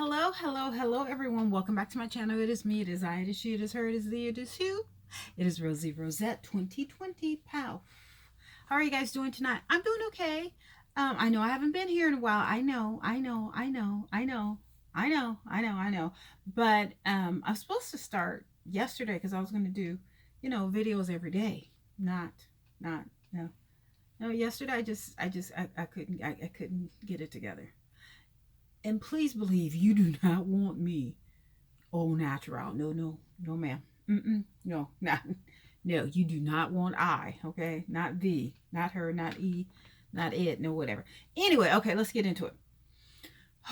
Hello, hello, hello, everyone. Welcome back to my channel. It is me, it is I, it is she, it is her, it is thee, it is you. It is Rosie Rosette 2020. Pow. How are you guys doing tonight? I'm doing okay. I know I haven't been here in a while. I know. But I was supposed to start yesterday because I was going to do, videos every day. Not, no. No, yesterday I couldn't get it together. And please believe you do not want me au natural. No, no, no, ma'am. No, not. No, you do not want I, okay? Not thee, not her, not E, not it, no, whatever. Anyway, okay, let's get into it.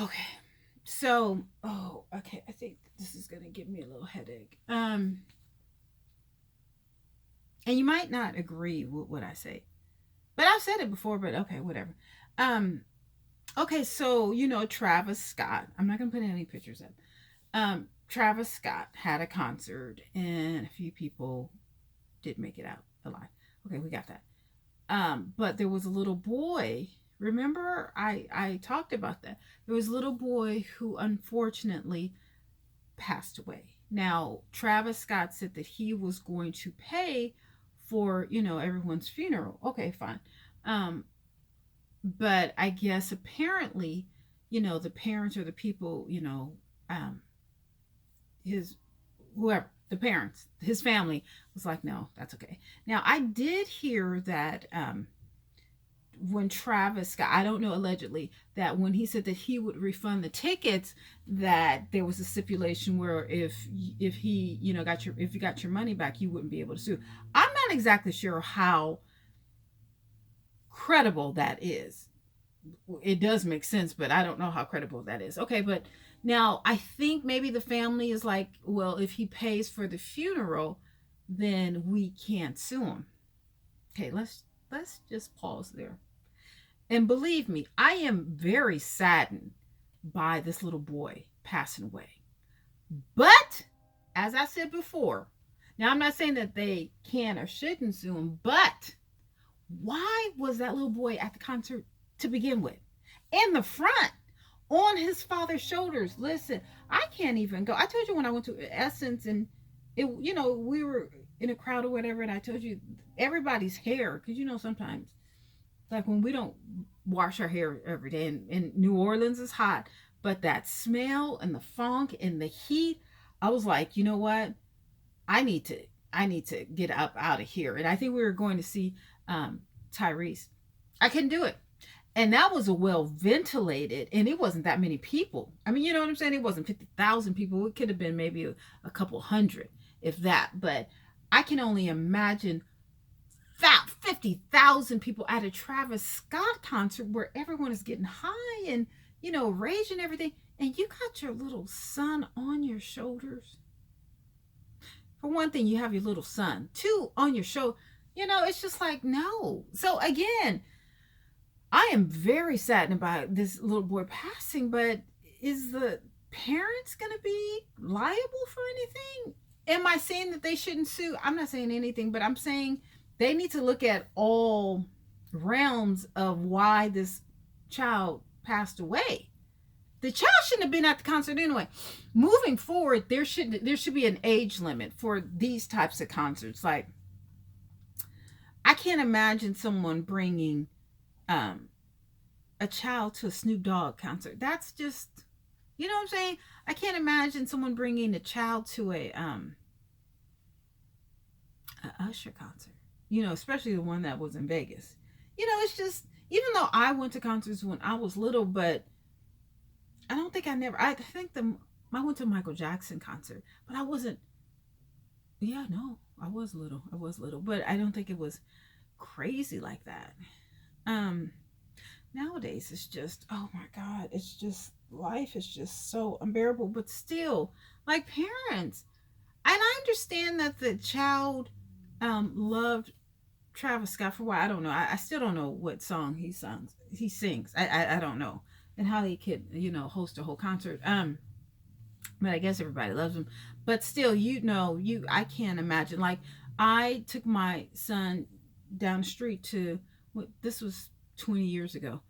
Okay, so, okay, I think this is gonna give me a little headache. And you might not agree with what I say, but I've said it before, but okay, whatever. Um, okay, so, Travis Scott, I'm not gonna put any pictures up. Travis Scott had a concert, and a few people did make it out alive. Okay, we got that. But there was a little boy. Remember, I talked about that. There was a little boy who unfortunately passed away. Now, Travis Scott said that he was going to pay for, everyone's funeral. Okay, fine. Um, but I guess apparently, the parents or the people, his whoever the parents, his family was like, no, that's okay. Now I did hear that when Travis Scott, I don't know, allegedly, that when he said that he would refund the tickets, that there was a stipulation where if he, got your if you got your money back, you wouldn't be able to sue. I'm not exactly sure how credible that is. It does make sense, but I don't know how credible that is. Okay, but now I think maybe the family is like, well, if he pays for the funeral, then we can't sue him. Okay, let's just pause there. And believe me, I am very saddened by this little boy passing away. But as I said before, now I'm not saying that they can or shouldn't sue him, but why was that little boy at the concert to begin with? In the front, on his father's shoulders. Listen, I can't even go. I told you when I went to Essence and we were in a crowd or whatever, and I told you everybody's hair, because sometimes, like when we don't wash our hair every day, and New Orleans is hot, but that smell and the funk and the heat, I was like, you know what? I need to get up out of here. And I think we were going to see Tyrese. I couldn't do it. And that was a well ventilated, and it wasn't that many people. I mean, you know what I'm saying? It wasn't 50,000 people. It could have been maybe a couple hundred, if that. But I can only imagine that 50,000 people at a Travis Scott concert where everyone is getting high and, rage and everything. And you got your little son on your shoulders. For one thing, you have your little son. Two, on your shoulder. It's just like, no. So again, I am very saddened about this little boy passing, but is the parents going to be liable for anything? Am I saying that they shouldn't sue? I'm not saying anything, but I'm saying they need to look at all realms of why this child passed away. The child shouldn't have been at the concert anyway. Moving forward, there should be an age limit for these types of concerts. Like, I can't imagine someone bringing a child to a Snoop Dogg concert. That's just, you know what I'm saying? I can't imagine someone bringing a child to a Usher concert. Especially the one that was in Vegas. It's just, even though I went to concerts when I was little, but I don't think I think I went to a Michael Jackson concert, but I wasn't. Yeah, no, I was little, but I don't think it was crazy like that. Nowadays it's just, oh my God, it's just, life is just so unbearable. But still, like, parents, and I understand that the child loved Travis Scott for a while. I don't know. I still don't know what song he sings. I don't know. And how he could, host a whole concert. But I guess everybody loves him. But still, I can't imagine. Like, I took my son down the street to, this was 20 years ago,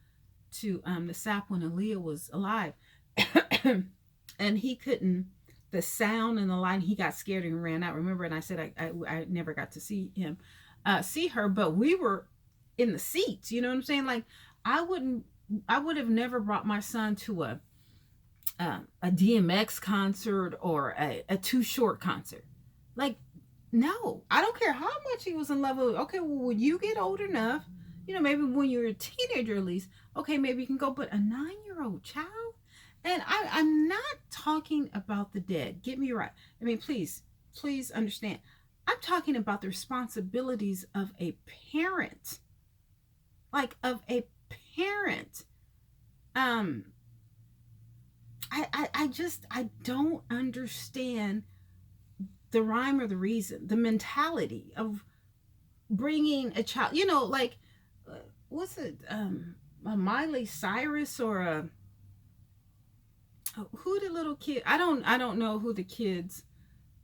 to the SAP when Aaliyah was alive. and he couldn't, the sound and the light, he got scared and ran out. Remember, and I said I never got to see him, see her, but we were in the seats. You know what I'm saying? Like, I wouldn't, I would have never brought my son to a DMX concert or a Too Short concert. Like, no, I don't care how much he was in love with. Okay, well, when you get old enough, maybe when you're a teenager at least, okay, maybe you can go. But a 9-year-old child, and I'm not talking about the dead. Get me right. I mean, please understand. I'm talking about the responsibilities of a parent, like of a parent. Um, I don't understand the rhyme or the reason, the mentality of bringing a child, like, what's it, a Miley Cyrus or a, who the little kid, I don't know who the kids,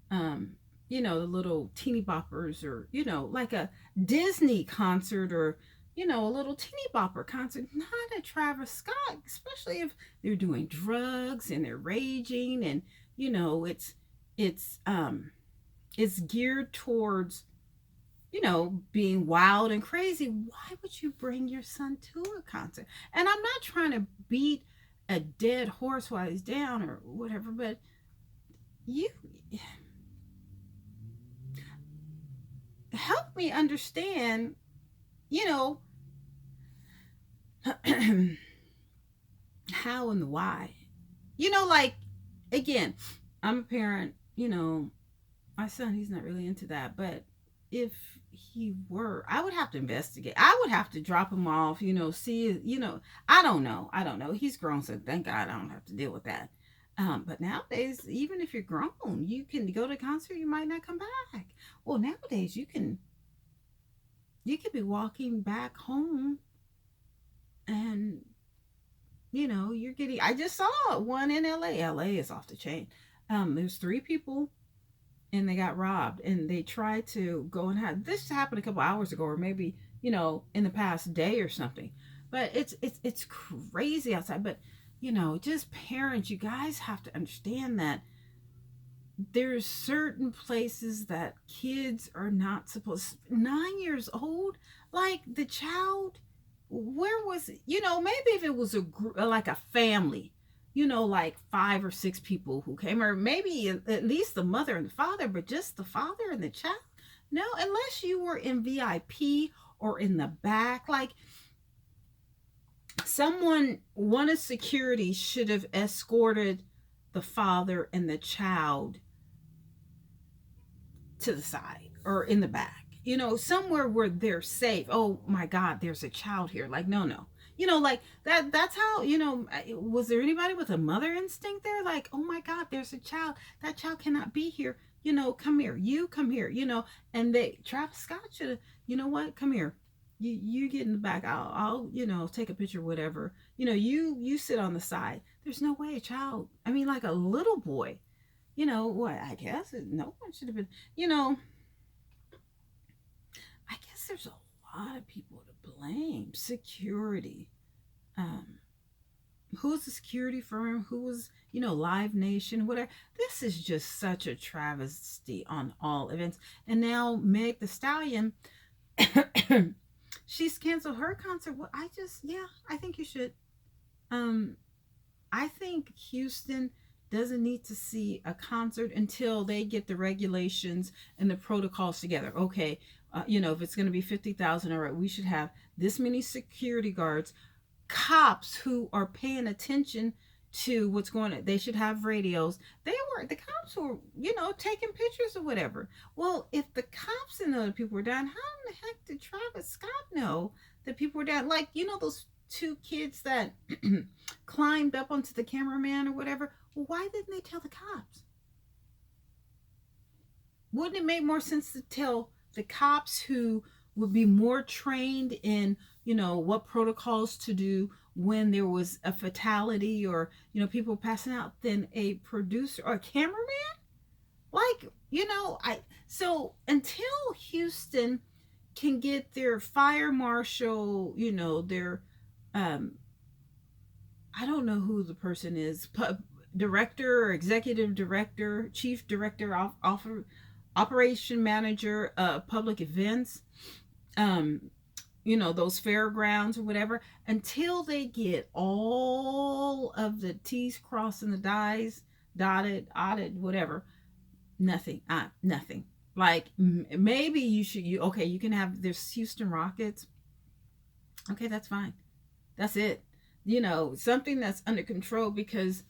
um, the little teeny boppers, or, like a Disney concert, or, a little teeny bopper concert, not a Travis Scott, especially if they're doing drugs and they're raging, and, it's, it's geared towards, being wild and crazy. Why would you bring your son to a concert? And I'm not trying to beat a dead horse while he's down or whatever, but you help me understand, how and the why. Like, again, I'm a parent, my son, he's not really into that, but if he were, I would have to investigate. I would have to drop him off, see, I don't know, he's grown, so thank God I don't have to deal with that. But nowadays, even if you're grown, you can go to a concert, you might not come back. Well, nowadays you could be walking back home, and you're getting, I just saw one in LA is off the chain. There's 3 people, and they got robbed, and they tried to go and have this happened a couple hours ago, or maybe in the past day or something. But it's crazy outside. But just parents, you guys have to understand that there's certain places that kids are not supposed. 9 years old, like the child, where was it? Maybe if it was a group, like a family, like 5 or 6 people who came, or maybe at least the mother and the father, but just the father and the child. No, unless you were in VIP or in the back, like one of security should have escorted the father and the child to the side or in the back, somewhere where they're safe. Oh my God, there's a child here. Like, no. Like that's how, was there anybody with a mother instinct there? Like, oh my God, there's a child. That child cannot be here. Come here. You come here, and Travis Scott should have, what? Come here. You get in the back. I'll take a picture, whatever. You sit on the side. There's no way a child, I mean, like a little boy, what, I guess no one should have been, I guess there's a lot of people to blame. Security. Who's the security firm? Who was, Live Nation, whatever. This is just such a travesty on all events. And now Meg the Stallion, she's canceled her concert. Well, I think you should. I think Houston doesn't need to see a concert until they get the regulations and the protocols together. Okay, if it's going to be 50,000, all right, we should have this many security guards, cops who are paying attention to what's going on. They should have radios. The cops were, taking pictures or whatever. Well, if the cops and the other people were down, how in the heck did Travis Scott know that people were down? Like, those 2 kids that climbed up onto the cameraman or whatever. Well, why didn't they tell the cops? Wouldn't it make more sense to tell the cops, who would be more trained in, what protocols to do when there was a fatality, or, people passing out, than a producer or a cameraman? Like, so until Houston can get their fire marshal, their, I don't know who the person is, director or executive director, chief director, operation manager, public events, um, those fairgrounds or whatever, until they get all of the T's crossed and the I's dotted, whatever. Nothing, nothing. Like maybe okay, you can have there's Houston Rockets. Okay, that's fine. That's it. Something that's under control, because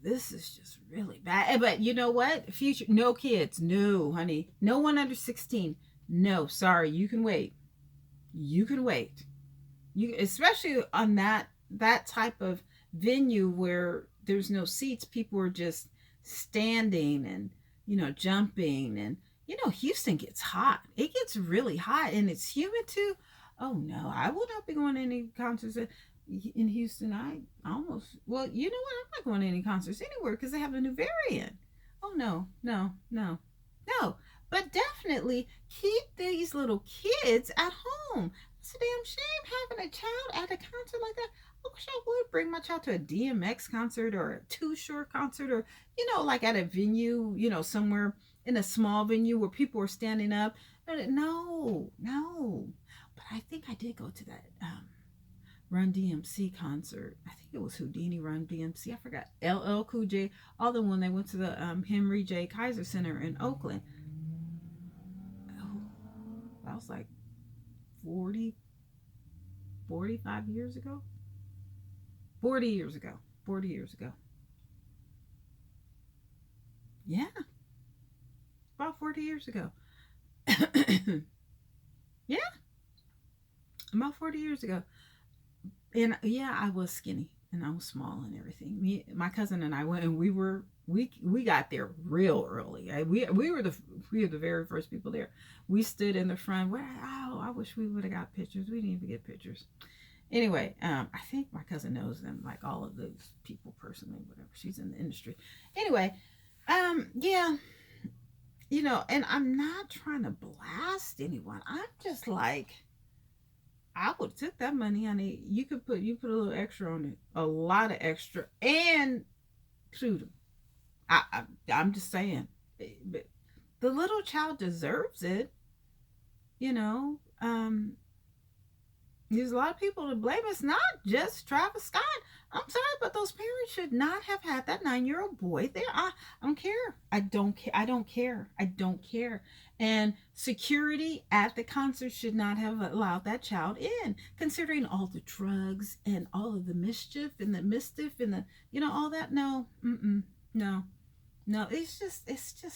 this is just really bad. But you know what? Future, no kids. No, honey. No one under 16. No, sorry. You can wait. You can wait. Especially on that type of venue where there's no seats, people are just standing and jumping, and Houston gets hot. It gets really hot, and it's humid too. Oh no, I will not be going to any concerts in Houston. I almost, well, you know what? I'm not going to any concerts anywhere because they have a new variant. Oh no, no, no, no. But definitely keep these little kids at home. It's a damn shame having a child at a concert like that. I wish I would bring my child to a DMX concert or a Too Short concert, or like at a venue, somewhere in a small venue where people are standing up. No, no. But I think I did go to that Run DMC concert. I think it was Houdini, Run DMC. I forgot. LL Cool J. All the one they went to the Henry J. Kaiser Center in Oakland. Oh, that was like 45 years ago. 40 years ago. 40 years ago. Yeah, about 40 years ago. Yeah, about 40 years ago. And yeah, I was skinny and I was small and everything. My cousin and I went, and we got there real early. We were the very first people there. We stood in the front. Oh, I wish we would have got pictures. We didn't even get pictures. Anyway, I think my cousin knows them, like all of those people personally, whatever. She's in the industry. Anyway, yeah, and I'm not trying to blast anyone. I'm just like, I would have took that money, honey. You put a little extra on it, a lot of extra, and shoot them. I'm just saying, but the little child deserves it, you know. There's a lot of people to blame. It's not just Travis Scott. I'm sorry, but those parents should not have had that 9-year-old boy there. I don't care. I don't care. I don't care. I don't care. And security at the concert should not have allowed that child in, considering all the drugs and all of the mischief and the mischief and the, all that. No, no. No, it's just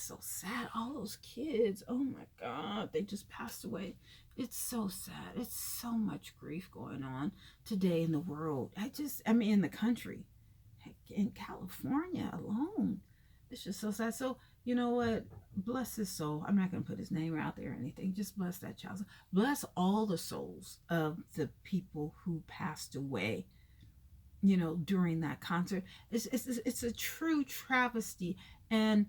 so sad. All those kids, oh my God, they just passed away. It's so sad. It's so much grief going on today in the world. I mean, in the country, heck, in California alone, it's just so sad. So, you know what? Bless his soul. I'm not going to put his name out there or anything. Just bless that child. Bless all the souls of the people who passed away, during that concert. It's a true travesty. And,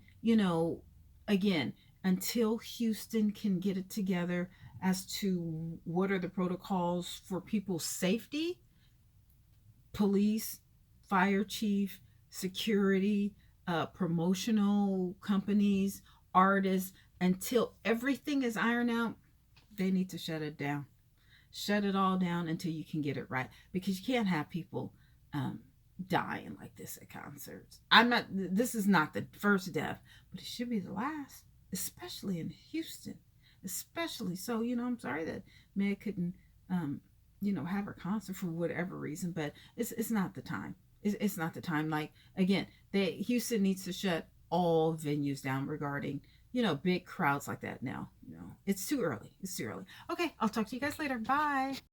again, until Houston can get it together as to what are the protocols for people's safety, police, fire chief, security, promotional companies, artists, until everything is ironed out, they need to shut it down. Shut it all down until you can get it right. Because you can't have people dying like this at concerts. This is not the first death, but it should be the last, especially in Houston. Especially so, I'm sorry that Meg couldn't, have her concert for whatever reason, but it's not the time. It's not the time. Like, again, Houston needs to shut all venues down regarding, big crowds like that now. It's too early. It's too early. Okay, I'll talk to you guys later. Bye.